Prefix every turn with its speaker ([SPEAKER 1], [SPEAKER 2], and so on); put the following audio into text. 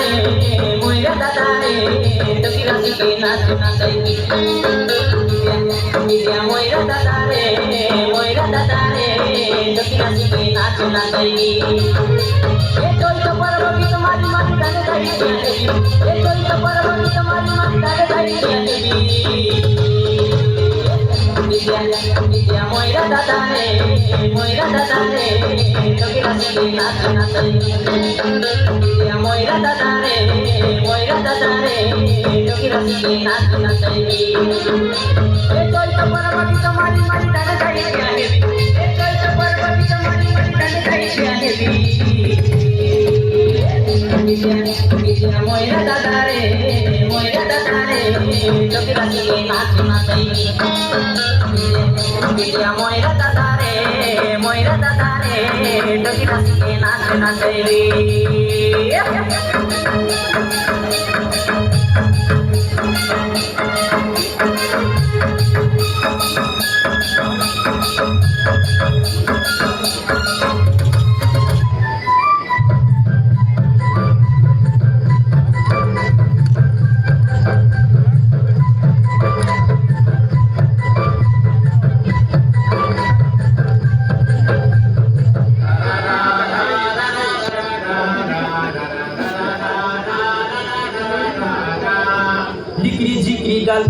[SPEAKER 1] मोयरा दादा रे टोकीला के नाच नाचई दिया मोयरा दादा रे टोकीला के नाच नाचई ए तोई तो परबगी तुम्हारी माटी डाले दाई ए तोई तो परबगी तुम्हारी माटी डाले दाई दिया मोयरा दादा रे टोकीला के नाच नाचई दिया मोयरा दादा रे टोकीला के नाच नाचई ए तोई तो परबगी तुम्हारी माटी डाले दाई ए तोई तो परबगी तुम्हारी माटी डाले दाई दिया मोयरा दादा रे टोकीला के नाच नाचई दिया मोयरा दादा रे टोकीला के नाच नाचई जिक्री गाल